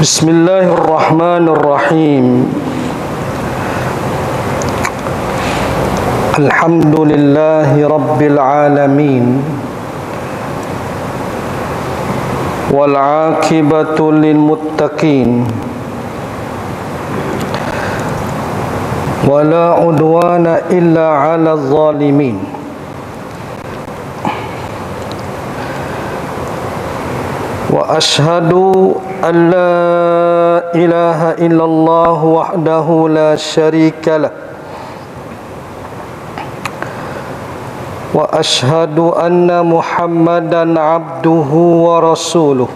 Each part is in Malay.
Bismillahirrahmanirrahim. Alhamdulillahi rabbil alamin. Wal 'aqibatu lil muttaqin. Wala 'udwana illa 'alal zalimin. Wa ashhadu an la ilaha illallah wahdahu la syarika lah. Wa ashhadu anna Muhammadan abduhu wa rasuluh.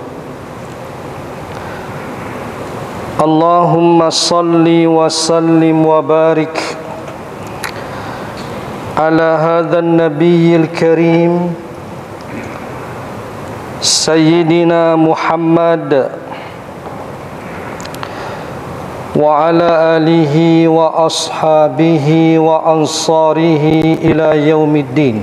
Allahumma salli wa sallim wa barik ala hadzal nabiyyil karim Sayyidina Muhammad wa ala alihi wa ashabihi wa ansarihi ila yaumiddin.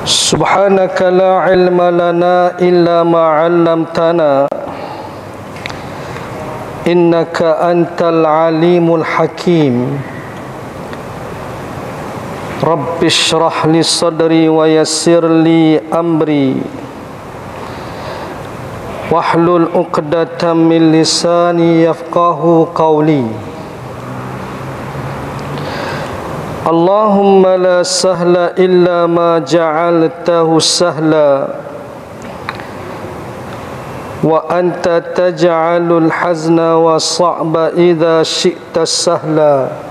Subhanaka la ilma lana illa ma 'allamtana innaka antal alimul hakim. Rabbi shrah li sadri wa yassir li amri wahlul 'uqdatam min lisani yafqahu qawli. Allahumma la sahla illa ma ja'altahu sahla wa anta taj'alul hazna wa sa'ba idza syi'ta sahla.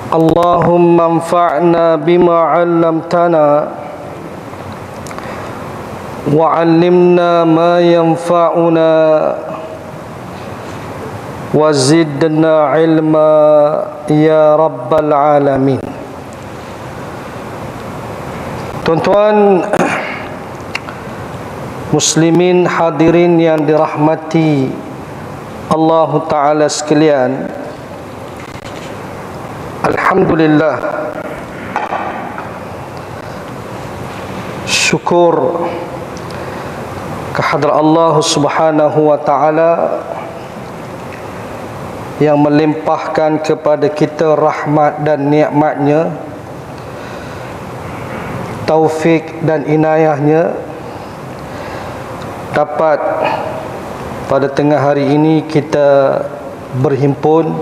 Allahumma anfa'na bima 'allamtana wa 'allimna ma yanfa'una wa zidna 'ilma ya rabbal alamin. Tuan-tuan muslimin hadirin yang dirahmati Allah Ta'ala sekalian, alhamdulillah, syukur kehadrat Allah Subhanahu wa Ta'ala yang melimpahkan kepada kita rahmat dan nikmatnya, taufik dan inayahnya, dapat pada tengah hari ini kita berhimpun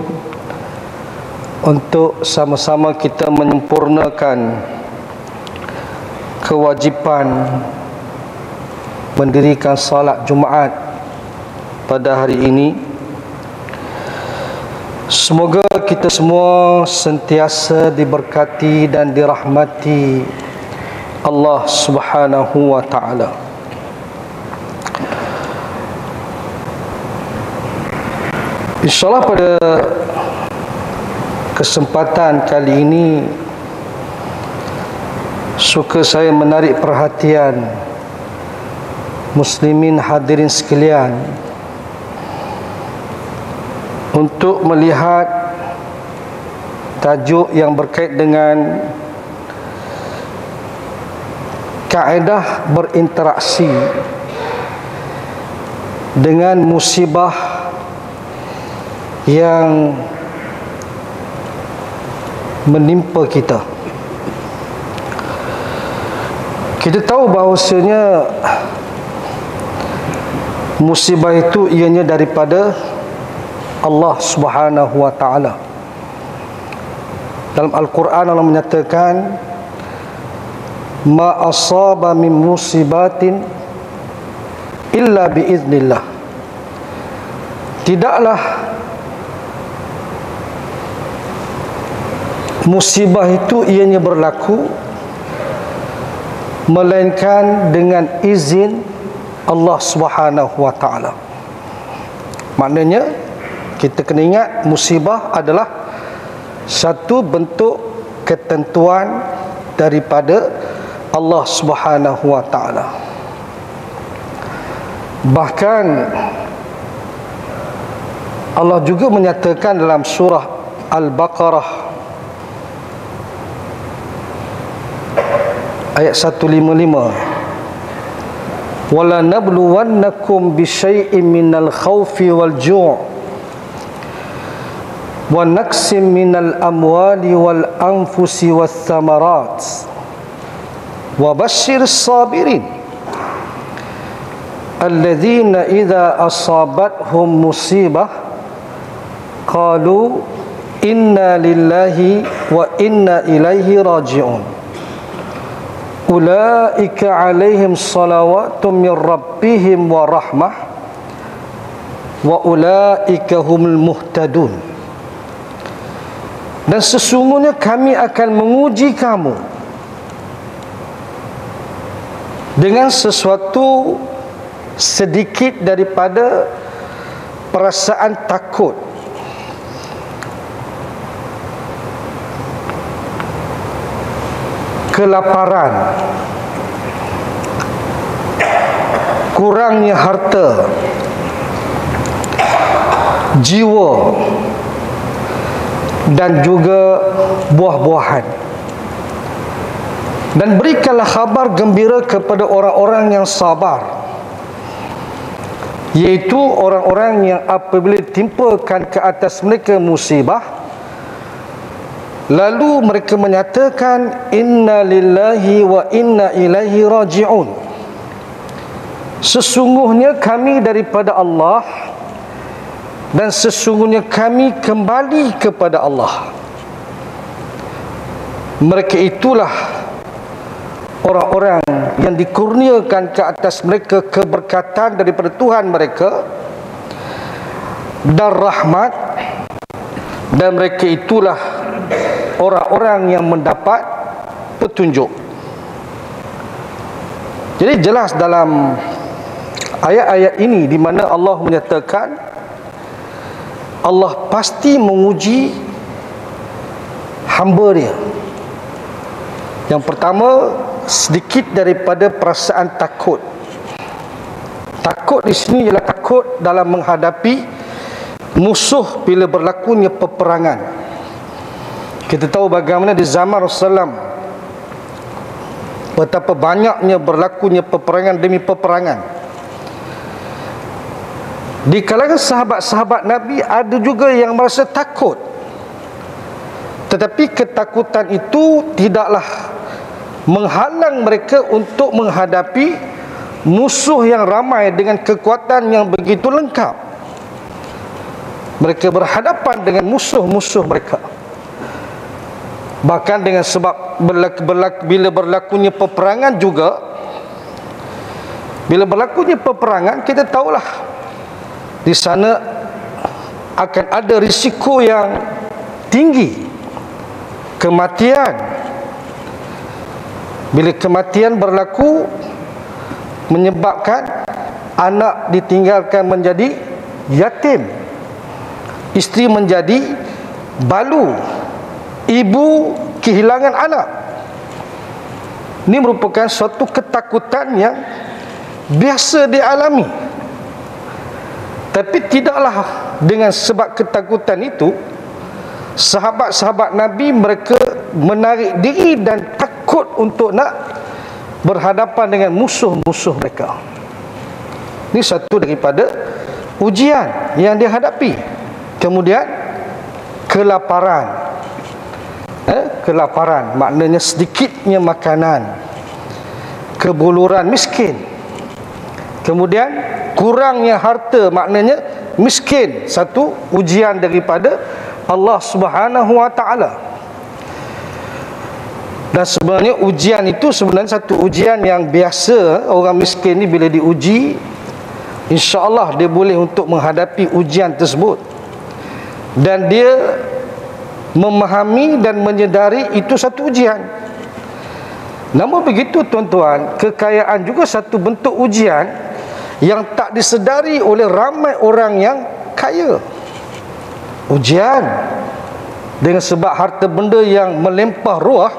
untuk sama-sama kita menyempurnakan kewajipan mendirikan salat Jumaat pada hari ini. Semoga kita semua sentiasa diberkati dan dirahmati Allah Subhanahu wa Ta'ala. InsyaAllah pada kesempatan kali ini suka saya menarik perhatian muslimin hadirin sekalian untuk melihat tajuk yang berkait dengan kaedah berinteraksi dengan musibah yang menimpa kita. Kita tahu bahawasanya musibah itu ianya daripada Allah Subhanahu wa Ta'ala. Dalam Al-Quran Allah menyatakan, ma asaba min musibatin illa biiznillah. Tidaklah musibah itu ianya berlaku melainkan dengan izin Allah Subhanahu wa Ta'ala. Maknanya kita kena ingat musibah adalah satu bentuk ketentuan daripada Allah Subhanahu wa Ta'ala. Bahkan Allah juga menyatakan dalam surah Al-Baqarah ayat 155, wala nabluwannakum bisyai'in minal khawfi wal ju' wa naqsim minal amwali wal anfusi was thamarat wa basyir sabirin alladzina idza asabathum musibah qalu inna lillahi wa inna ilaihi raji'un ulaika alaihim salawatun min rabbihim wa rahmah wa ulaika humul muhtadun. Dan sesungguhnya kami akan menguji kamu dengan sesuatu sedikit daripada perasaan takut, kelaparan, kurangnya harta, jiwa, dan juga buah-buahan. Dan berikanlah khabar gembira kepada orang-orang yang sabar, iaitu orang-orang yang apabila timpakan ke atas mereka musibah, lalu mereka menyatakan inna lillahi wa inna ilaihi raji'un, sesungguhnya kami daripada Allah dan sesungguhnya kami kembali kepada Allah. Mereka itulah orang-orang yang dikurniakan ke atas mereka keberkatan daripada Tuhan mereka dan rahmat, dan mereka itulah orang-orang yang mendapat petunjuk. Jadi jelas dalam ayat-ayat ini di mana Allah menyatakan Allah pasti menguji hamba dia. Yang pertama, sedikit daripada perasaan takut. Takut di sini ialah takut dalam menghadapi musuh bila berlakunya peperangan. Kita tahu bagaimana di zaman Rasulullah betapa banyaknya berlakunya peperangan demi peperangan. Di kalangan sahabat-sahabat Nabi ada juga yang merasa takut, tetapi ketakutan itu tidaklah menghalang mereka untuk menghadapi musuh yang ramai dengan kekuatan yang begitu lengkap. Mereka berhadapan dengan musuh-musuh mereka. Bahkan dengan sebab bila berlakunya peperangan juga, bila berlakunya peperangan, kita tahulah di sana akan ada risiko yang tinggi, kematian. Bila kematian berlaku, menyebabkan anak ditinggalkan menjadi yatim, isteri menjadi balu, ibu kehilangan anak. Ini merupakan suatu ketakutan yang biasa dialami. Tapi tidaklah dengan sebab ketakutan itu sahabat-sahabat Nabi mereka menarik diri dan takut untuk nak berhadapan dengan musuh-musuh mereka. Ini satu daripada ujian yang dihadapi. Kemudian kelaparan. Kelaparan maknanya sedikitnya makanan, kebuluran, miskin. Kemudian kurangnya harta, maknanya miskin. Satu ujian daripada Allah Subhanahu wa taala. Dan sebenarnya ujian itu sebenarnya satu ujian yang biasa. Orang miskin ni bila diuji, insya-Allah dia boleh untuk menghadapi ujian tersebut. Dan dia memahami dan menyedari itu satu ujian. Namun begitu tuan-tuan, kekayaan juga satu bentuk ujian yang tak disedari oleh ramai orang yang kaya. Ujian dengan sebab harta benda yang melimpah ruah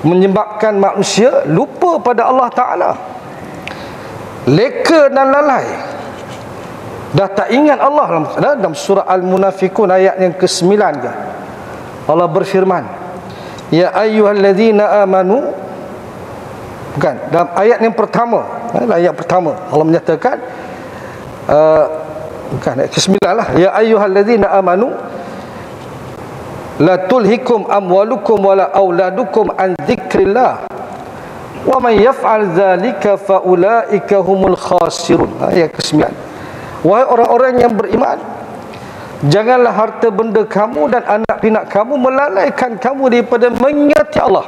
menyebabkan manusia lupa pada Allah Ta'ala, leka dan lalai, dah tak ingat Allah. Dalam surah Al-Munafiqun ayat yang ke-9 Allah berfirman, ya ayyuhalladzina amanu, bukan, dalam ayat yang pertama, Ayat pertama Allah menyatakan bukan ayat ke-9 lah, ya ayyuhallazina amanu la tulhikum amwalukum wala auladukum an dzikrillah wa man yaf'al dzalika faulaika humul khasirun. Ayat ke-9. Wahai orang-orang yang beriman, janganlah harta benda kamu dan anak pinak kamu melalaikan kamu daripada mengingati Allah.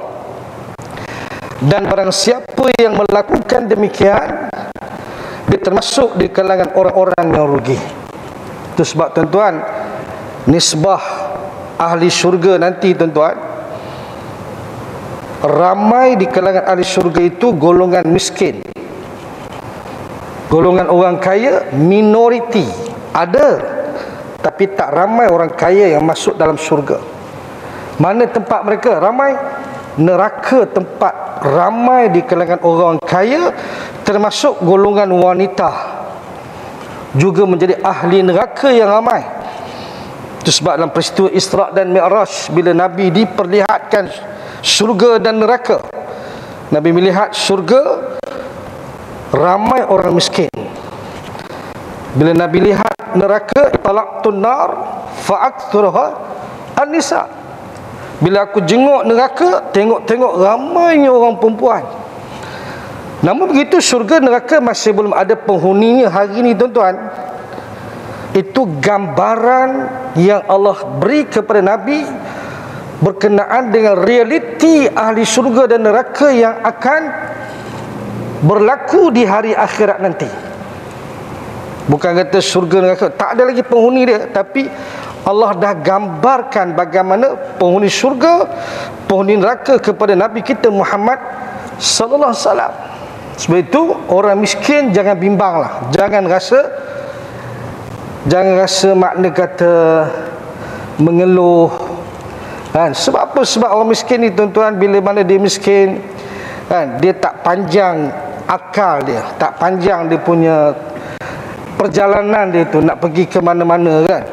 Dan barang siapa yang melakukan demikian, dia termasuk di kalangan orang-orang yang rugi. Itu sebab tuan-tuan, nisbah ahli syurga nanti tuan-tuan, ramai di kalangan ahli syurga itu golongan miskin. Golongan orang kaya minoriti ada, tapi tak ramai orang kaya yang masuk dalam syurga. Mana tempat mereka ramai? Neraka tempat ramai di kalangan orang kaya, termasuk golongan wanita juga menjadi ahli neraka yang ramai. Itu sebab dalam peristiwa Isra' dan Mi'raj, bila Nabi diperlihatkan syurga dan neraka, Nabi melihat syurga ramai orang miskin. Bila Nabi lihat neraka, talaqtun nar fa'akthuruha an-nisa. Bila aku jenguk neraka, tengok-tengok ramainya orang perempuan. Namun begitu, syurga neraka masih belum ada penghuninya hari ini tuan-tuan. Itu gambaran yang Allah beri kepada Nabi berkenaan dengan realiti ahli syurga dan neraka yang akan berlaku di hari akhirat nanti. Bukan kata syurga neraka tak ada lagi penghuni dia, tapi Allah dah gambarkan bagaimana penghuni syurga, penghuni neraka kepada Nabi kita Muhammad sallallahu alaihi wasallam. Sebab itu orang miskin jangan bimbanglah, jangan rasa makna kata mengeluh kan. Sebab apa? Sebab orang miskin ni tuan-tuan, bila mana dia miskin kan, dia tak panjang akal dia, tak panjang dia punya perjalanan dia tu nak pergi ke mana-mana kan.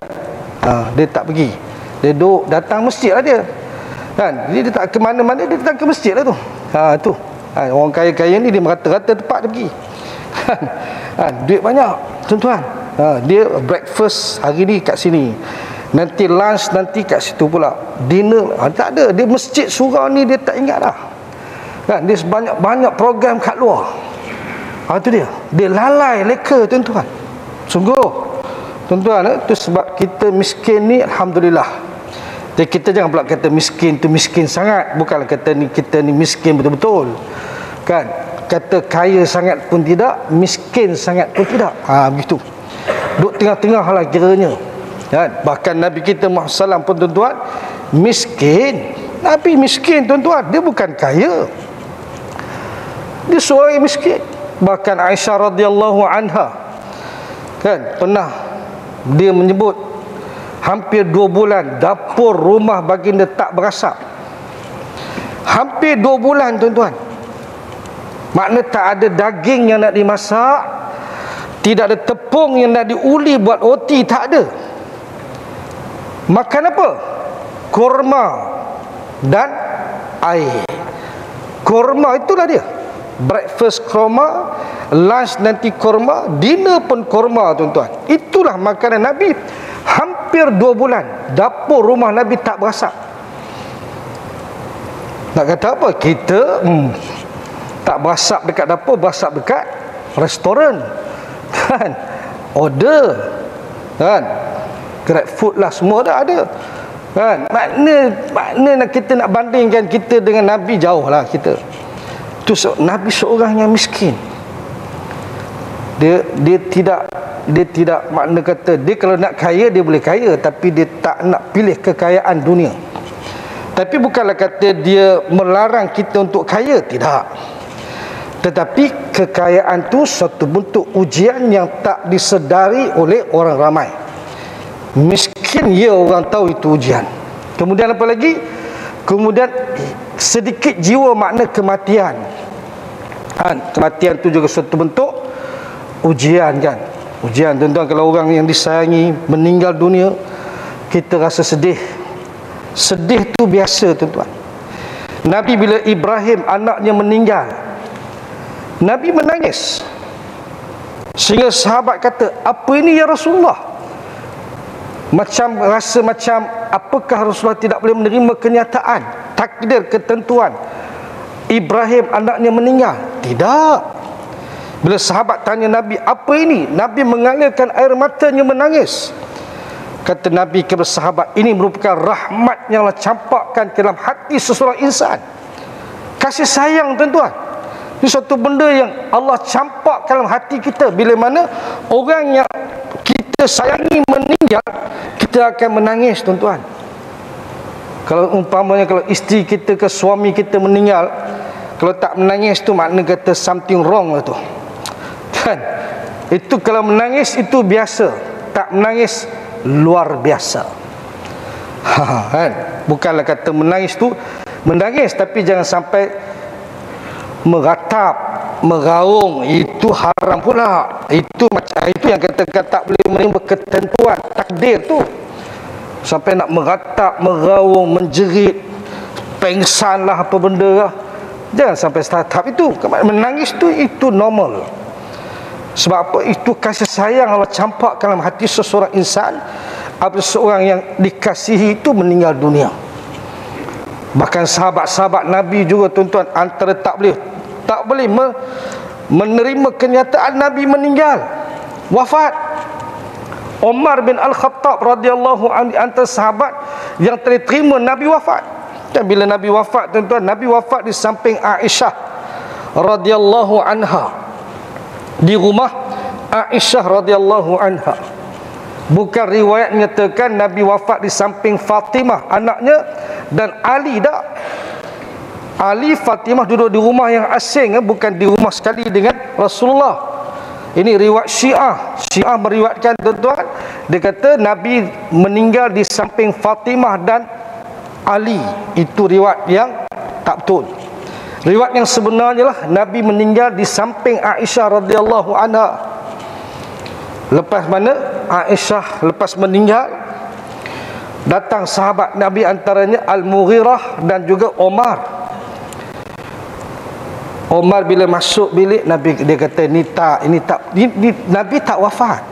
Dia tak pergi, dia duduk datang masjid lah dia kan. Dia tak ke mana-mana, dia datang ke masjid lah tu. Tu orang kaya-kaya ni dia merata-rata tempat dia pergi kan. Duit banyak tuan-tuan. Dia breakfast hari ni kat sini, nanti lunch nanti kat situ pula, dinner tak ada. Dia masjid surau ni dia tak ingat dah kan. Dia banyak program kat luar. Tu dia lalai leka tuan-tuan. Sungguh tuan-tuan, itu sebab kita miskin ni alhamdulillah. Jadi kita jangan pula kata miskin tu miskin sangat. Bukanlah kata ni kita ni miskin betul-betul kan. Kata kaya sangat pun tidak, miskin sangat pun tidak. Begitu. Duduk tengah-tengah lah kiranya kan. Bahkan Nabi kita Muhammad SAW pun tuan-tuan miskin. Nabi miskin tuan-tuan, dia bukan kaya, dia seorang yang miskin. Bahkan Aisyah radhiyallahu anha kan pernah dia menyebut hampir 2 bulan dapur rumah baginda tak berasap. Hampir 2 bulan tuan-tuan. Makna tak ada daging yang nak dimasak, tidak ada tepung yang nak diuli buat roti, tak ada. Makan apa? Kurma dan air. Kurma itulah dia. Breakfast kurma, lunch nanti kurma, dinner pun kurma tuan-tuan. Itulah makanan Nabi. Hampir 2 bulan dapur rumah Nabi tak berasap. Nak kata apa? Kita tak berasap dekat dapur, berasap dekat restoran kan. Order kan, Grab food lah, semua dah ada kan. Makna kita nak bandingkan kita dengan Nabi, jauh lah kita. Tu Nabi seorang yang miskin. Dia tidak makna kata dia kalau nak kaya dia boleh kaya, tapi dia tak nak pilih kekayaan dunia. Tapi bukanlah kata dia melarang kita untuk kaya, tidak. Tetapi kekayaan tu suatu bentuk ujian yang tak disedari oleh orang ramai. Miskin, ya, orang tahu itu ujian. Kemudian apa lagi? Kemudian sedikit jiwa makna kematian. Kematian tu juga suatu bentuk ujian kan. Ujian tuan-tuan, kalau orang yang disayangi meninggal dunia, kita rasa sedih. Sedih tu biasa tuan-tuan. Nabi bila Ibrahim anaknya meninggal, Nabi menangis. Sehingga sahabat kata, apa ini ya Rasulullah? Macam rasa macam, apakah Rasulullah tidak boleh menerima kenyataan, takdir, ketentuan Ibrahim anaknya meninggal? Tidak. Bila sahabat tanya Nabi, apa ini? Nabi mengalirkan air matanya menangis. Kata Nabi kepada sahabat, ini merupakan rahmat yang Allah campakkan ke dalam hati seseorang insan. Kasih sayang, tuan-tuan. Ini suatu benda yang Allah campak dalam hati kita. Bila mana orang yang kita sayangi meninggal, kita akan menangis, tuan-tuan. Kalau umpamanya kalau isteri kita ke suami kita meninggal, kalau tak menangis tu makna kata something wrong lah tu. Kan? Itu kalau menangis itu biasa, tak menangis luar biasa. Kan? Bukanlah kata menangis tu menangis, tapi jangan sampai meratap, meraung, itu haram pula. Itu macam itu yang katakan tak boleh menerima ketentuan takdir tu. Sampai nak meratap, meraung, menjerit, pengsan lah apa benda lah. Jangan sampai tahap itu. Menangis tu itu normal. Sebab apa? Itu kasih sayang Allah campak dalam hati seseorang insan apabila seorang yang dikasihi itu meninggal dunia. Bahkan sahabat-sahabat Nabi juga, tuan-tuan, antara tak boleh menerima kenyataan Nabi meninggal, wafat. Umar bin Al-Khattab radhiyallahu anhu antara sahabat yang terima Nabi wafat. Dan bila Nabi wafat, tuan-tuan, Nabi wafat di samping Aisyah radhiyallahu anha, di rumah Aisyah radhiyallahu anha. Bukan riwayat menyatakan Nabi wafat di samping Fatimah anaknya dan Ali, tak. Ali, Fatimah duduk di rumah yang asing, bukan di rumah sekali dengan Rasulullah. Ini riwayat Syiah. Syiah meriwayatkan, tuan-tuan, dia kata Nabi meninggal di samping Fatimah dan Ali. Itu riwayat yang tak betul. Riwayat yang sebenarnya lah Nabi meninggal di samping Aisyah radhiyallahu anha. Lepas mana Aisyah lepas meninggal, datang sahabat Nabi antaranya Al-Mughirah dan juga Omar. Omar bila masuk bilik Nabi, dia kata ini Nabi tak wafat.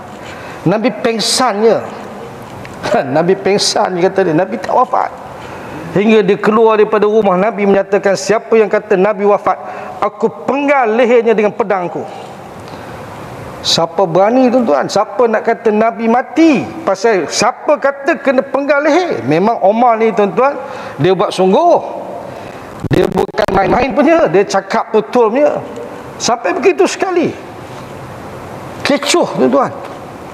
Nabi pengsannya. Nabi pengsan, dia kata dia, Nabi tak wafat. Hingga dia keluar daripada rumah, Nabi menyatakan, siapa yang kata Nabi wafat, aku penggal lehernya dengan pedangku. Siapa berani, tuan-tuan? Siapa nak kata Nabi mati? Pasal siapa kata kena penggal leher? Memang Omar ni, tuan-tuan, dia buat sungguh. Dia bukan main-main punya, dia cakap betul punya. Sampai begitu sekali. Kecoh, tuan-tuan.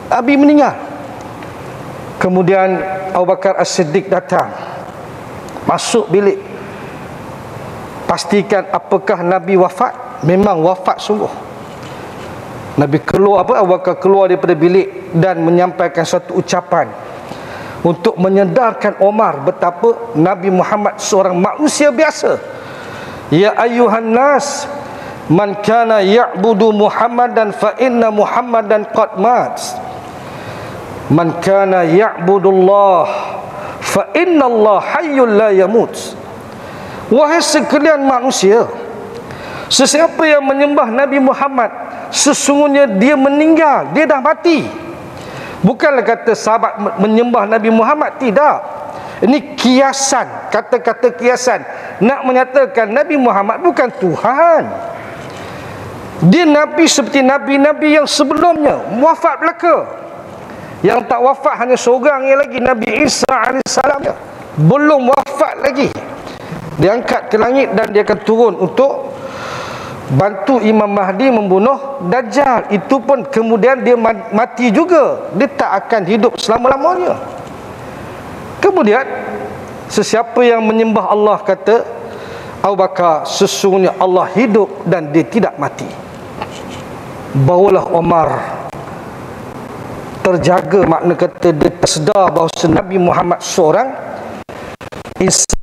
Nabi meninggal. Kemudian Abu Bakar As-Siddiq datang, masuk bilik, pastikan apakah Nabi wafat. Memang wafat sungguh. Nabi keluar, Abu Bakar keluar daripada bilik dan menyampaikan satu ucapan untuk menyedarkan Omar betapa Nabi Muhammad seorang manusia biasa. Ya ayyuhan nas, man kana ya'budu Muhammadan fa inna Muhammadan qad mat. Man kana ya'budullah fa inna Allah hayyul la yamut. Wahai sekalian manusia, sesiapa yang menyembah Nabi Muhammad, sesungguhnya dia meninggal, dia dah mati. Bukanlah kata sahabat menyembah Nabi Muhammad, tidak. Ini kiasan, kata-kata kiasan, nak menyatakan Nabi Muhammad bukan Tuhan. Dia Nabi seperti Nabi-Nabi yang sebelumnya, wafat belaka. Yang tak wafat hanya seorang yang lagi, Nabi Isa AS, belum wafat lagi. Dia angkat ke langit dan dia akan turun untuk bantu Imam Mahdi membunuh Dajjal. Itu pun kemudian dia mati juga. Dia tak akan hidup selama-lamanya. Kemudian sesiapa yang menyembah Allah, kata Abu Bakar, sesungguhnya Allah hidup dan dia tidak mati. Barulah Omar terjaga, makna kata dia tersedar bahawa Nabi Muhammad seorang insan.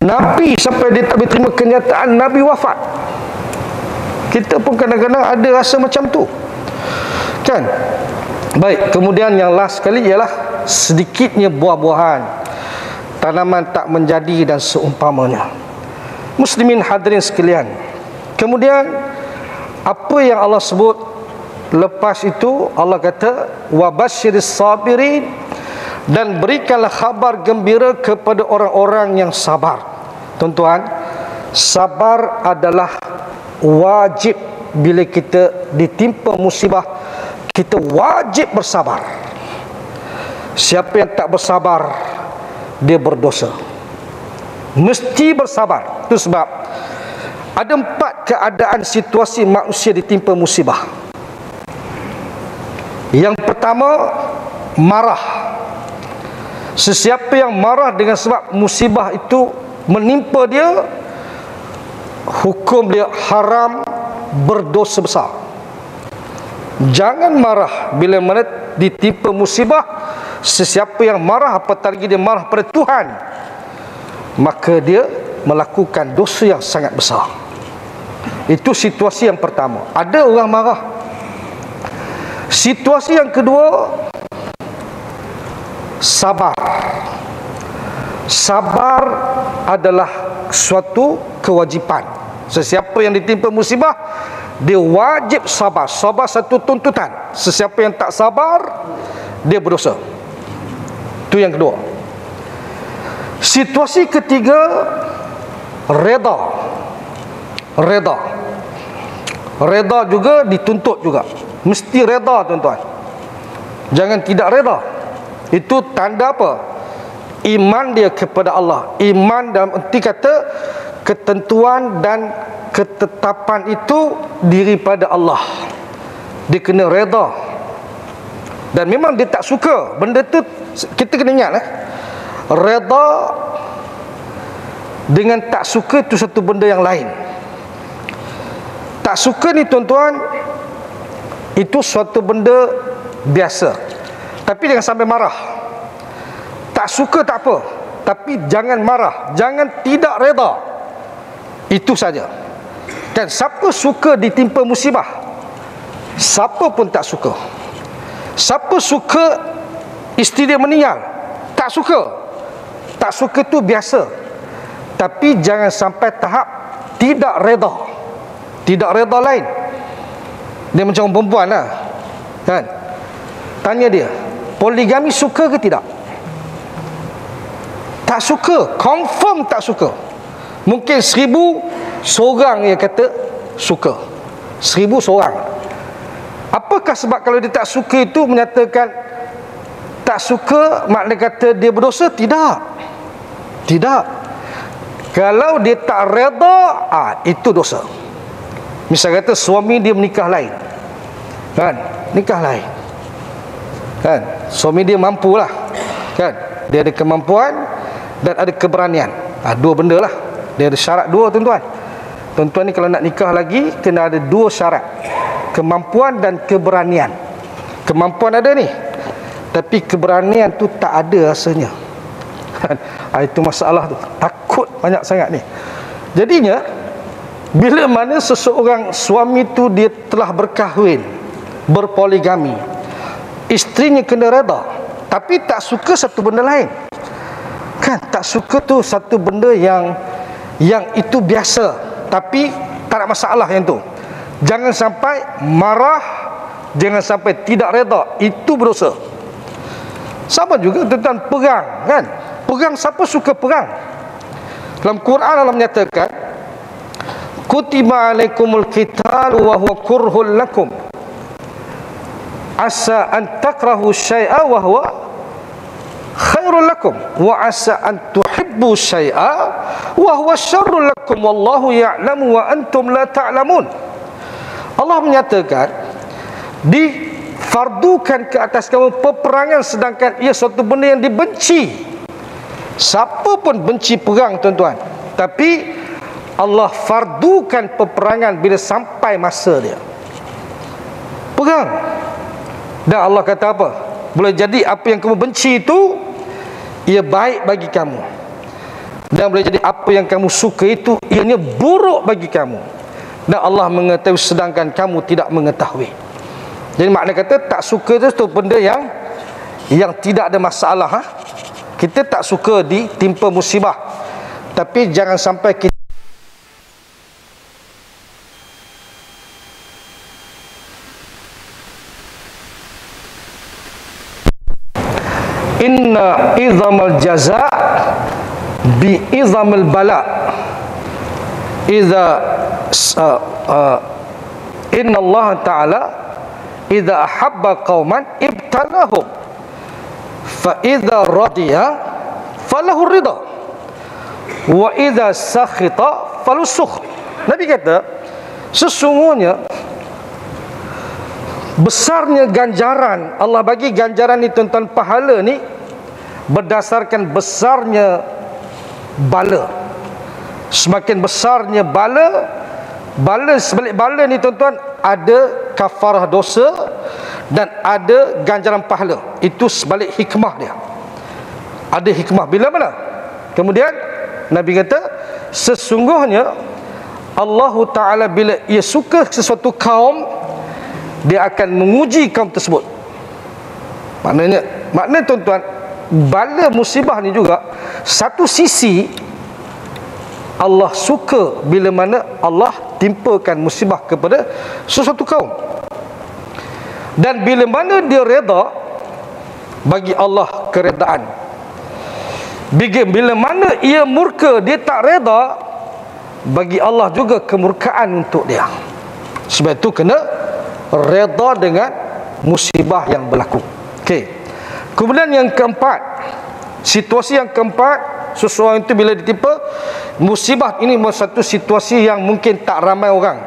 Nabi sampai dia tak boleh terima kenyataan Nabi wafat. Kita pun kadang-kadang ada rasa macam tu, kan? Baik, kemudian yang last sekali ialah sedikitnya buah-buahan, tanaman tak menjadi dan seumpamanya. Muslimin hadirin sekalian, kemudian apa yang Allah sebut lepas itu, Allah kata wabasyiris sabirin, dan berikanlah kabar gembira kepada orang-orang yang sabar. Tuan-tuan, sabar adalah wajib. Bila kita ditimpa musibah, kita wajib bersabar. Siapa yang tak bersabar, dia berdosa. Mesti bersabar. Itu sebab ada 4 keadaan situasi manusia ditimpa musibah. Yang pertama, marah. Sesiapa yang marah dengan sebab musibah itu menimpa dia, hukum dia haram, berdosa besar. Jangan marah bila mana ditimpa musibah. Sesiapa yang marah, apatah lagi dia marah pada Tuhan, maka dia melakukan dosa yang sangat besar. Itu situasi yang pertama. Ada orang marah. Situasi yang kedua, sabar. Sabar adalah suatu kewajipan. Sesiapa yang ditimpa musibah, dia wajib sabar. Sabar satu tuntutan. Sesiapa yang tak sabar, dia berdosa. Itu yang kedua. Situasi ketiga, reda. Reda. Reda juga dituntut juga. Mesti reda, tuan-tuan. Jangan tidak reda. Itu tanda apa? Iman dia kepada Allah. Iman dalam erti kata ketentuan dan ketetapan itu daripada Allah. Dia kena reda. Dan memang dia tak suka benda tu. Kita kena ingat reda dengan tak suka itu satu benda yang lain. Tak suka ni, tuan-tuan, itu suatu benda biasa. Tapi jangan sampai marah. Tak suka tak apa, tapi jangan marah, jangan tidak reda. Itu saja. Dan siapa suka ditimpa musibah? Siapa pun tak suka. Siapa suka isteri dia meninggal? Tak suka. Tak suka tu biasa. Tapi jangan sampai tahap tidak reda. Tidak reda lain. Dia macam orang perempuan lah, kan? Tanya dia, poligami suka ke tidak? Tak suka. Confirm tak suka. Mungkin 1000 seorang yang kata suka. 1000 seorang. Apakah sebab kalau dia tak suka itu menyatakan tak suka makna kata dia berdosa? Tidak. Tidak. Kalau dia tak reda, itu dosa. Misal kata suami dia menikah lain, kan? Nikah lain, kan? Suami dia mampulah, kan? Dia ada kemampuan dan ada keberanian. Dua benda lah. Dia ada syarat dua, tuan-tuan. Tuan-tuan ni kalau nak nikah lagi, kena ada 2 syarat. Kemampuan dan keberanian. Kemampuan ada ni, tapi keberanian tu tak ada rasanya. Itu masalah tu. Takut banyak sangat ni. Jadinya, bila mana seseorang suami tu dia telah berkahwin, berpoligami, isterinya kena reda, tapi tak suka satu benda lain. Kan, tak suka tu satu benda yang itu biasa, tapi tak ada masalah yang tu. Jangan sampai marah, jangan sampai tidak reda, itu berdosa. Sama juga tentang perang, kan? Perang, siapa suka perang? Dalam Quran Allah menyatakan, kutiba alaikumul qital wa huwa kurhul lakum asa an takrahu syai'a wa huwa khairul lakum wa asa an tuhibbu syai'a wa huwa syarrul lakum wallahu ya'lamu wa antum la ta'lamun. Allah menyatakan difardukan ke atas kamu peperangan sedangkan ia suatu benda yang dibenci. Siapa pun benci perang, tuan-tuan, tapi Allah fardukan peperangan bila sampai masa dia perang. Dan Allah kata apa? Boleh jadi apa yang kamu benci itu ia baik bagi kamu, dan boleh jadi apa yang kamu suka itu ianya buruk bagi kamu, dan Allah mengetahui sedangkan kamu tidak mengetahui. Jadi makna kata tak suka itu benda yang tidak ada masalah. Kita tak suka ditimpa musibah, tapi jangan sampai kita inna idhamal jaza bi idhamil bala. Idza inna Allah Ta'ala idza ahabba qauman ibtalahum fa idza radiya falahu ridha wa idza sakhita falahu sukh. Nabi kata, sesungguhnya besarnya ganjaran, Allah bagi ganjaran ni, tuan-tuan, pahala ni berdasarkan besarnya bala. Semakin besarnya bala sebalik bala ni, tuan-tuan, ada kafarah dosa dan ada ganjaran pahala. Itu sebalik hikmah dia. Ada hikmah bila mana? Kemudian Nabi kata, sesungguhnya Allah Ta'ala bila ia suka sesuatu kaum, dia akan menguji kaum tersebut. Maknanya tuan-tuan, bala musibah ni juga satu sisi Allah suka bila mana Allah timpakan musibah kepada sesuatu kaum, dan bila mana dia reda, bagi Allah keredaan. Bila mana ia murka, dia tak reda, bagi Allah juga kemurkaan untuk dia. Sebab itu kena reda dengan musibah yang berlaku. Okey. Kemudian yang keempat, situasi yang keempat, seseorang itu bila ditimpa musibah ini, satu situasi yang mungkin tak ramai orang,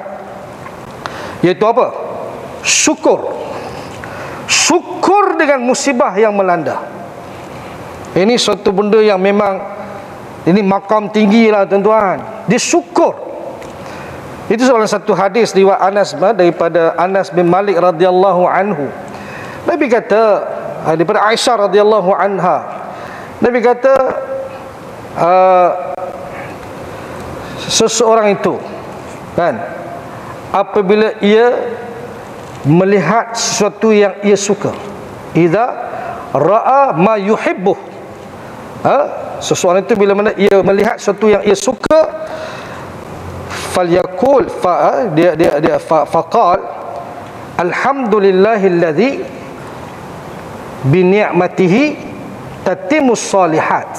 iaitu apa? Syukur. Syukur dengan musibah yang melanda. Ini suatu benda yang memang, ini makam tinggi lah, tuan-tuan. Dia syukur. Itu salah satu hadis riwayat Anas, daripada Anas bin Malik radhiyallahu anhu. Nabi kata, daripada Aisyah radhiyallahu anha, Nabi kata, seseorang itu kan, apabila ia melihat sesuatu yang ia suka, idza ra'a ma yuhibbu, seseorang itu bila mana ia melihat sesuatu yang ia suka, falyaqul faqal alhamdulillahilladzi bi ni'matihi tatimmus shalihat.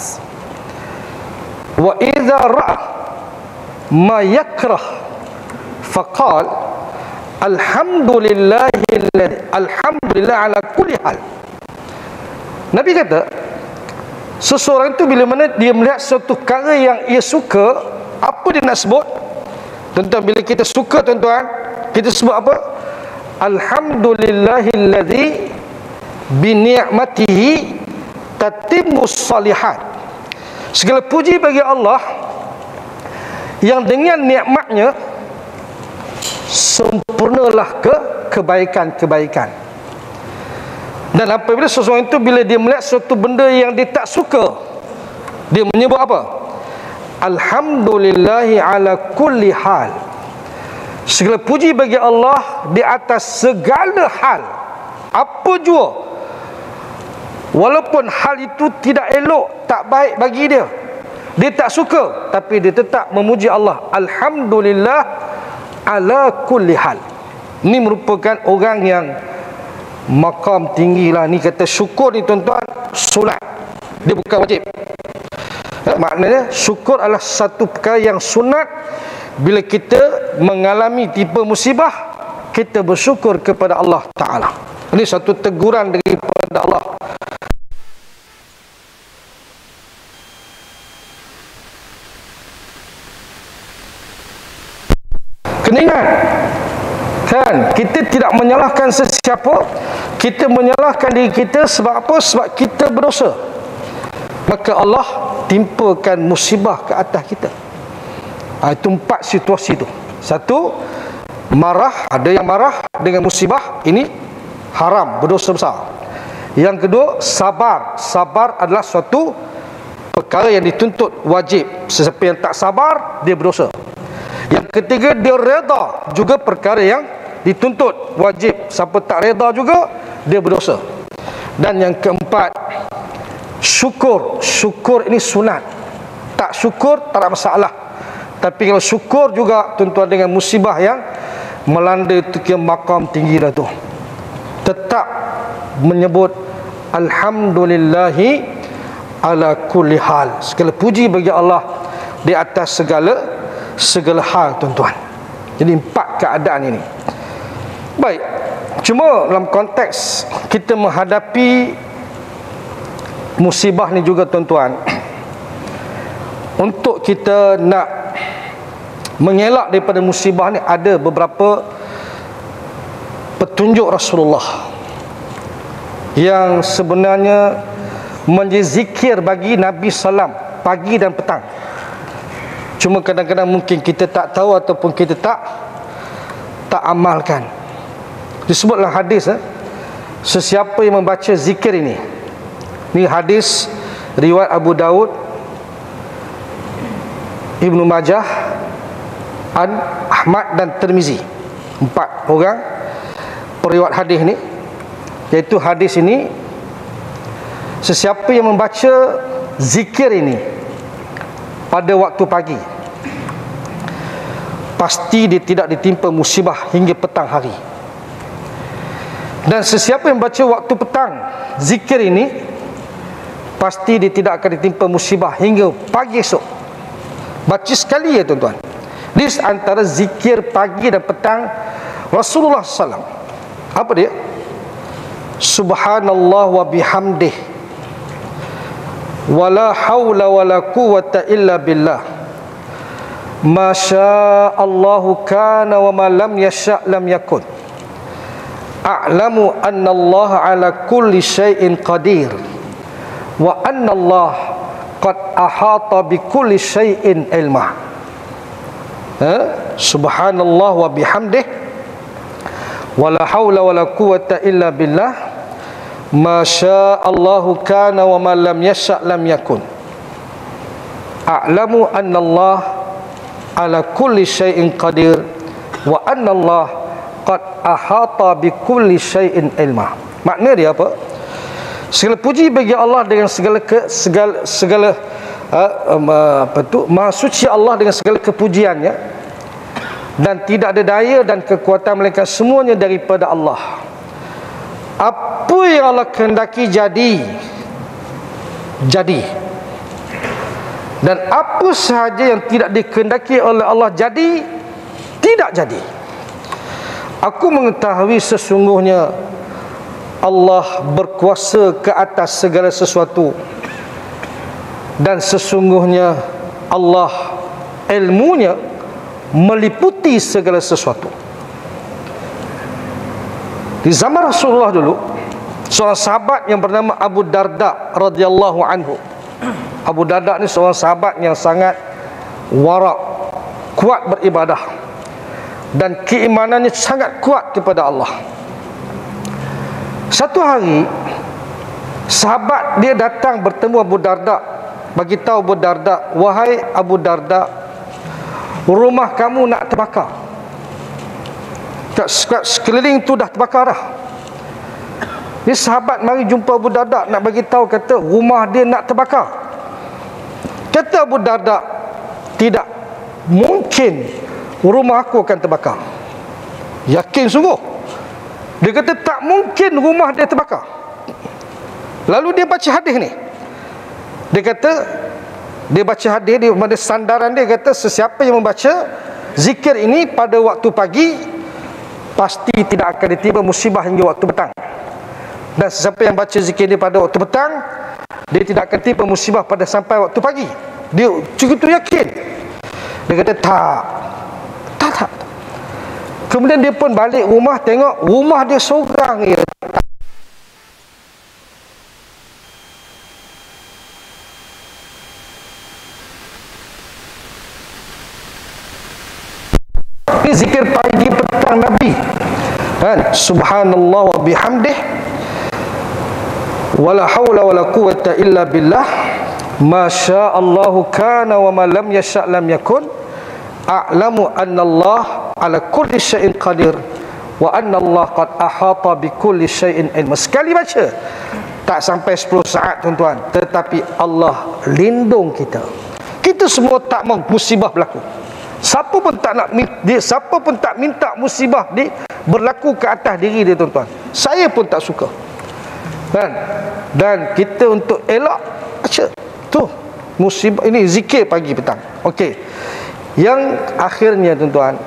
Wa idza ra'a ma yakrah faqal alhamdulillah ala kulli hal. Nabi kata, seseorang itu bila mana dia melihat suatu perkara yang ia suka, apa dia nak sebut? Tuan-tuan, bila kita suka, tuan-tuan, kita sebut apa? Alhamdulillahilladzi bi ni'matihi tatimmus shalihat. Segala puji bagi Allah yang dengan nikmatnya sempurnalah kebaikan-kebaikan. Dan apabila seseorang itu bila dia melihat suatu benda yang dia tak suka, dia menyebut apa? Alhamdulillahi ala kulli hal. Segala puji bagi Allah di atas segala hal, apa jua, walaupun hal itu tidak elok, tak baik bagi dia, dia tak suka, tapi dia tetap memuji Allah. Alhamdulillah ala kulli hal. Ini merupakan orang yang makam tinggi lah. Ni kata syukur ni, tuan-tuan, sunat, dia bukan wajib. Maknanya syukur adalah satu perkara yang sunat. Bila kita mengalami tipe musibah, kita bersyukur kepada Allah Ta'ala. Ini satu teguran daripada Allah. Kena ingat, kan, kita tidak menyalahkan sesiapa, kita menyalahkan diri kita. Sebab apa? Sebab kita berdosa, maka Allah timpakan musibah ke atas kita. Itu 4 situasi tu. Satu, marah. Ada yang marah dengan musibah, ini haram, berdosa besar. Yang kedua, sabar. Sabar adalah suatu perkara yang dituntut wajib. Sesiapa yang tak sabar, dia berdosa. Yang ketiga, dia reda, juga perkara yang dituntut wajib. Siapa tak reda juga, dia berdosa. Dan yang keempat, syukur. Syukur ini sunat. Tak syukur tak ada masalah. Tapi kalau syukur juga tuan-tuan dengan musibah yang melanda itu ke makam tinggi dah tu, tetap menyebut alhamdulillahi ala kulli hal. Segala puji bagi Allah di atas segala hal, tuan-tuan. Jadi 4 keadaan ini. Baik. Cuma dalam konteks kita menghadapi musibah ni juga, tuan-tuan, untuk kita nak mengelak daripada musibah ni, ada beberapa petunjuk Rasulullah yang sebenarnya menjadi zikir bagi Nabi Sallam pagi dan petang. Cuma kadang-kadang mungkin kita tak tahu ataupun kita tak amalkan. Disebutlah hadis, sesiapa yang membaca zikir ini hadis riwayat Abu Daud, Ibnu Majah, Ahmad dan Tirmizi. 4 orang periwayat hadis ni, iaitu hadis ini, sesiapa yang membaca zikir ini pada waktu pagi, pasti dia tidak ditimpa musibah hingga petang hari. Dan sesiapa yang baca waktu petang zikir ini, pasti dia tidak akan ditimpa musibah hingga pagi esok. Baca sekali ya, tuan-tuan. Di antara zikir pagi dan petang Rasulullah SAW, apa dia? Subhanallah wa bihamdih, wala hawla wala quwwata illa billah, ma sya'allahu kana wa ma lam yasha' lam yakun, a'lamu anna Allah ala kulli syai'in qadir, wa anna Allah qad ahata bi kulli syai'in ilma. Subhanallah wa bihamdih, wala hawla wala quwwata illa billah, ma sya'allahu kana wa ma lam yasha' lam yakun, a'lamu anna Allah ala kulli syai'in qadir, wa anna Allah qad ahata bi kulli syai'in ilma. Makna dia apa? Segala puji bagi Allah dengan segala maha suci Allah dengan segala kepujiannya, dan tidak ada daya dan kekuatan melainkan semuanya daripada Allah. Apa yang Allah kehendaki jadi, dan apa sahaja yang tidak dikehendaki oleh Allah jadi, tidak jadi. Aku mengetahui sesungguhnya Allah berkuasa ke atas segala sesuatu, dan sesungguhnya Allah ilmunya meliputi segala sesuatu. Di zaman Rasulullah dulu, seorang sahabat yang bernama Abu Darda radhiyallahu anhu. Abu Darda ni seorang sahabat yang sangat warak, kuat beribadah, dan keimanannya sangat kuat kepada Allah. Satu hari, sahabat dia datang bertemu Abu Darda, bagi tahu Abu Darda, wahai Abu Darda, rumah kamu nak terbakar. Kat sekeliling tu dah terbakar dah. Ni sahabat mari jumpa Abu Darda, nak bagi tahu, kata rumah dia nak terbakar. Kata Abu Darda, tidak mungkin rumah aku akan terbakar. Yakin sungguh. Dia kata tak mungkin rumah dia terbakar. Lalu dia baca hadis ni. Dia kata, dia baca hadis, dia pada sandaran dia kata, sesiapa yang membaca zikir ini pada waktu pagi, pasti tidak akan ditimpa musibah hingga waktu petang. Dan sesiapa yang baca zikir ini pada waktu petang, dia tidak akan timpa musibah pada sampai waktu pagi. Dia cukup yakin. Dia kata tak. Kemudian dia pun balik rumah, tengok rumah dia seorang je. Ini zikir pagi petang Nabi, kan? Subhanallah wa bihamdih, wala hawla wala quwwata illa billah, ma sya'allahu kana wa ma lam yasha' lam yakun, a'lamu anna Allah ala kulli syai'in qadir, wa anna Allah qad ahata bi kulli syai'in ilma. Sekali baca tak sampai 10 saat tuan-tuan, tetapi Allah lindung kita. Kita semua tak mahu musibah berlaku. Siapa pun tak minta musibah berlaku ke atas diri dia tuan-tuan. Saya pun tak suka. Kan? Dan kita untuk elak tu musibah ini, zikir pagi petang. Okey. Yang akhirnya tuan-tuan,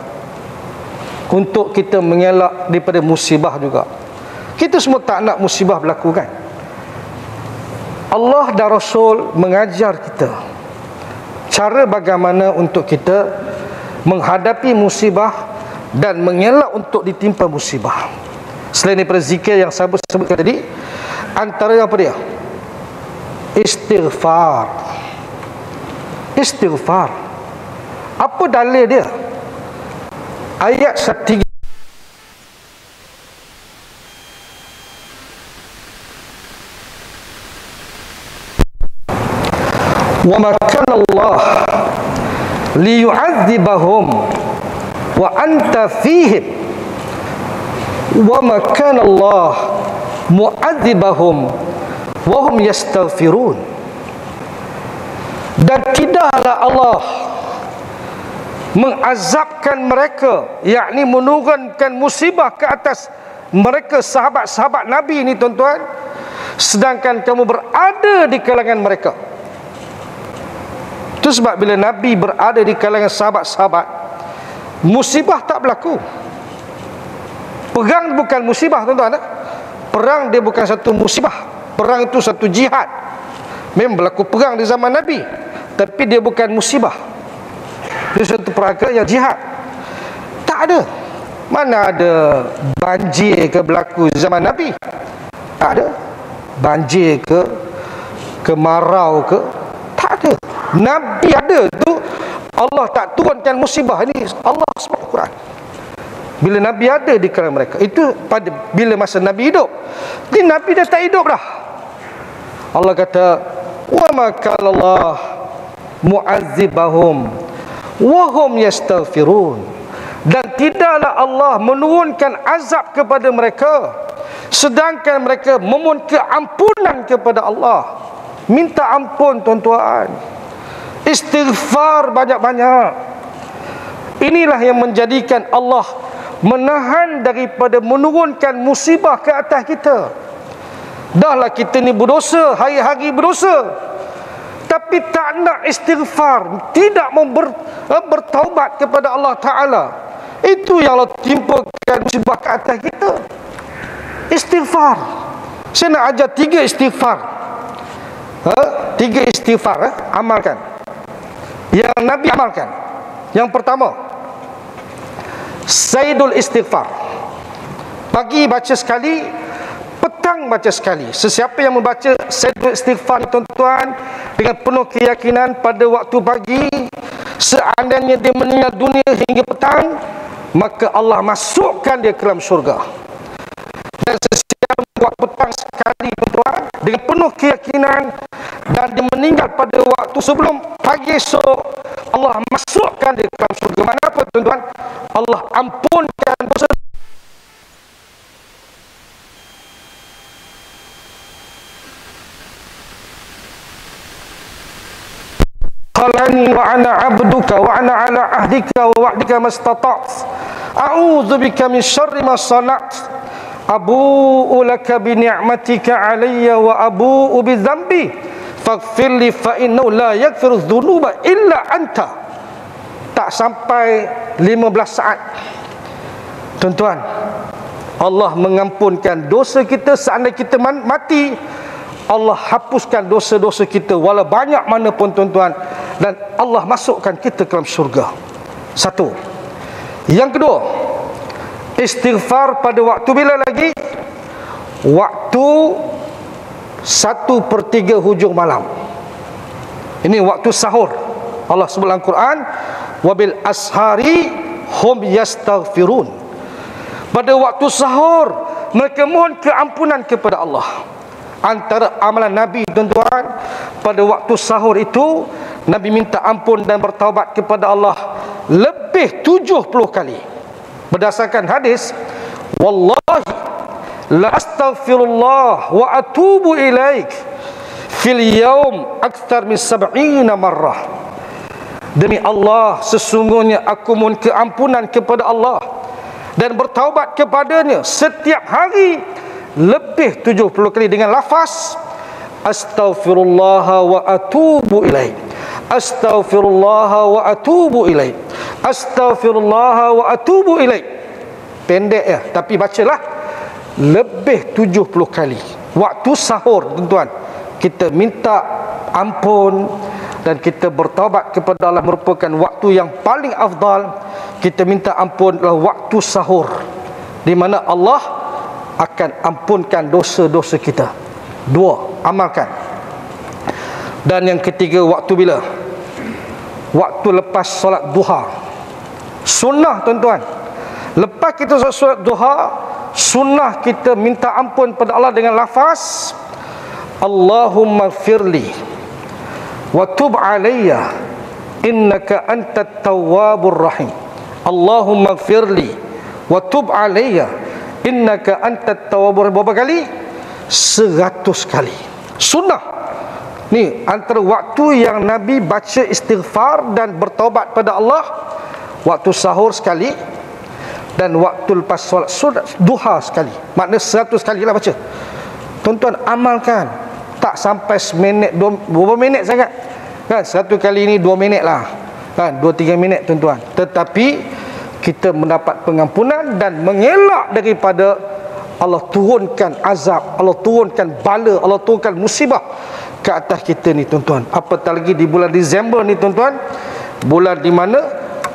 untuk kita mengelak daripada musibah juga. Kita semua tak nak musibah berlaku, kan? Allah dan Rasul mengajar kita cara bagaimana untuk kita menghadapi musibah dan mengelak untuk ditimpa musibah. Selain daripada zikir yang saya sebutkan tadi, antara apa dia? Istighfar. Istighfar. Apa dalil dia? Ayat 3. Wa ma kana Allah liyu'adzibahum wa anta fihim wa ma kana Allah mu'adzibahum wa hum yastaghfirun. Dan tidaklah Allah mengazabkan mereka, yakni menurunkan musibah ke atas mereka, sahabat-sahabat Nabi ini tuan-tuan, sedangkan kamu berada di kalangan mereka. Itu sebab bila Nabi berada di kalangan sahabat-sahabat, musibah tak berlaku. Perang bukan musibah tuan-tuan. Perang dia bukan satu musibah. Perang itu satu jihad. Memang berlaku perang di zaman Nabi, tapi dia bukan musibah. Dia satu perkara yang jihad. Tak ada. Mana ada banjir ke berlaku zaman Nabi? Tak ada. Banjir ke kemarau ke? Tak ada. Nabi ada tu, Allah tak turunkan musibah. Ini Allah sebut Quran. Bila Nabi ada di kalangan mereka, itu pada bila masa Nabi hidup. Jadi Nabi dah tak hidup dah. Allah kata, wa ma kana Allah mu'adzibahum wa hum yastaghfirun. Dan tidaklah Allah menurunkan azab kepada mereka, sedangkan mereka memohon keampunan kepada Allah. Minta ampun tuan-tuan. Istighfar banyak-banyak. Inilah yang menjadikan Allah menahan daripada menurunkan musibah ke atas kita. Dahlah kita ni berdosa, hari-hari berdosa, tapi tak nak istighfar, tidak mau bertaubat kepada Allah Ta'ala. Itu yang Allah timpakan musibah ke atas kita. Istighfar. Saya nak ajar 3 istighfar. 3 istighfar, amalkan. Yang Nabi amalkan. Yang pertama, Sayyidul Istighfar. Pagi baca sekali, petang baca sekali. Sesiapa yang membaca Sayyidul Istighfar, tuan-tuan, dengan penuh keyakinan pada waktu pagi, seandainya dia meninggal dunia hingga petang, maka Allah masukkan dia ke dalam syurga. Dan sesiapa buat petang sekali, tuan-tuan, dengan penuh keyakinan, dan dia meninggal pada waktu sebelum pagi esok, Allah masukkan dia ke dalam syurga. Mana apa tuan-tuan? Allah ampunkan dosa. Qalani wa ana abduka wa ana ala ahdika wa wa'dika mastata'at. A'udzu bika min syarri ma sana'at. Abu'u laka bi ni'matika 'alayya wa abu'u bi dhanbi faghfirli fa innahu la yaghfiru dzunuba illa anta. Tak sampai 15 saat, tuan-tuan, Allah mengampunkan dosa kita. Seandainya kita mati, Allah hapuskan dosa-dosa kita walau banyak mana pun, tuan-tuan, dan Allah masukkan kita ke dalam syurga. Satu. Yang kedua, istighfar pada waktu bila lagi? Waktu 1/3 hujung malam. Ini waktu sahur. Allah sebut dalam Quran, wabil ashari hum yastaghfirun. Pada waktu sahur mereka mohon keampunan kepada Allah. Antara amalan Nabi, tuan-tuan, pada waktu sahur itu Nabi minta ampun dan bertaubat kepada Allah lebih 70 kali. Berdasarkan hadis, wallahi la astaghfirullah wa atubu ilaik fil yaum akthar min 70 marrah. Demi Allah, sesungguhnya aku mohon keampunan kepada Allah dan bertaubat kepadanya setiap hari lebih 70 kali dengan lafaz astaghfirullah wa atubu ilaih, astaghfirullah wa atubu ilaih, astaghfirullah wa atubu ilaih. Pendek ya, tapi bacalah lebih 70 kali. Waktu sahur, tuan-tuan, kita minta ampun dan kita bertaubat kepada Allah, merupakan waktu yang paling afdal. Kita minta ampun adalah waktu sahur, di mana Allah akan ampunkan dosa-dosa kita. Dua, amalkan. Dan yang ketiga, waktu bila? Waktu lepas solat duha. Sunnah, tuan-tuan, lepas kita solat duha, sunnah kita minta ampun pada Allah dengan lafaz Allahumma firli wa tub alayya innaka antat tawwabur rahim. Allahumma firli wa tub alayya innaka antat tawwabur rahim. Berapa kali? 100 kali. Sunnah. Ni antara waktu yang Nabi baca istighfar dan bertaubat pada Allah. Waktu sahur sekali dan waktu lepas solat duha sekali. Makna 100 kali lah baca. Tuan-tuan, amalkan. Tak sampai seminit, berapa minit sangat kan? 1 kali ni 2 minit lah kan, 2-3 minit, tuan-tuan. Tetapi kita mendapat pengampunan dan mengelak daripada Allah turunkan azab, Allah turunkan bala, Allah turunkan musibah ke atas kita ni, tuan-tuan. Apatah lagi di bulan Disember ni, tuan-tuan, bulan di mana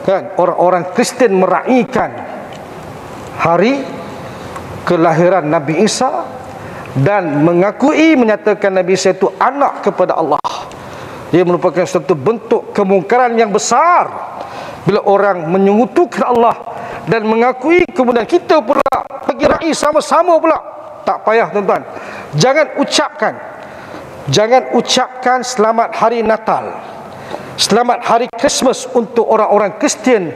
kan orang-orang Kristian meraihkan hari kelahiran Nabi Isa dan menyatakan Nabi Isa itu anak kepada Allah. Dia merupakan satu bentuk kemungkaran yang besar bila orang menyekutukan Allah dan mengakui, kemudian kita pula pergi raih sama-sama pula. Tak payah, tuan-tuan. Jangan ucapkan selamat hari Natal, selamat hari Christmas untuk orang-orang Kristian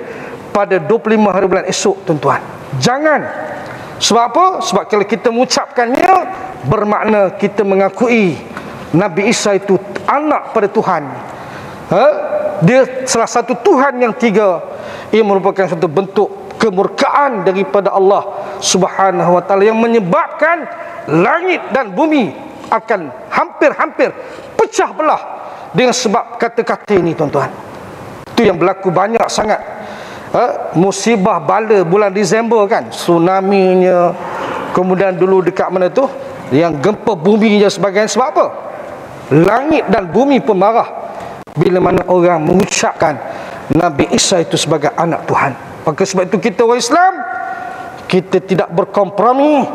pada 25 hari bulan esok, tuan-tuan. Jangan. Sebab apa? Sebab kalau kita mengucapkannya, bermakna kita mengakui Nabi Isa itu anak pada Tuhan. Dia salah satu Tuhan yang tiga. Ia merupakan satu bentuk kemurkaan daripada Allah Subhanahu wa taala yang menyebabkan langit dan bumi akan hampir-hampir pecah belah dengan sebab kata-kata ini, tuan-tuan. Itu yang berlaku banyak sangat. Musibah bala bulan Disember kan, tsunami-nya, kemudian dulu dekat mana tu yang gempa bumi je sebagainya. Sebab apa? Langit dan bumi pun marah bila mana orang mengucapkan Nabi Isa itu sebagai anak Tuhan. Maka sebab itu kita orang Islam, kita tidak berkompromi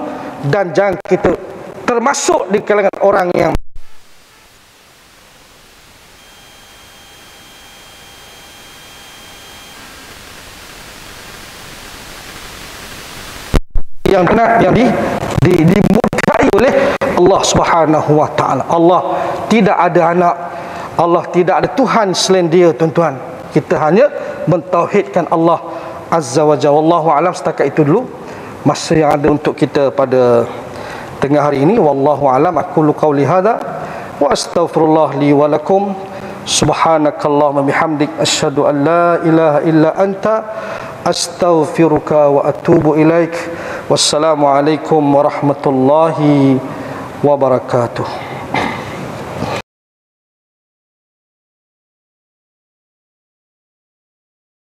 dan jangan kita termasuk di kalangan orang yang dimurkai oleh Allah Subhanahu wa taala. Allah tidak ada anak, Allah tidak ada Tuhan selain Dia, tuan-tuan. Kita hanya mentauhidkan Allah Azza wa Jalla. Wallahu alam. Setakat itu dulu masa yang ada untuk kita pada tengah hari ini. Wallahu alam. Aqulu qauli hadza wa astaghfirullah li wa lakum. Subhanakallahumma bihamdik asyhadu an la ilaha illa anta astaghfiruka wa atubu ilaik. Wassalamualaikum warahmatullahi wabarakatuh.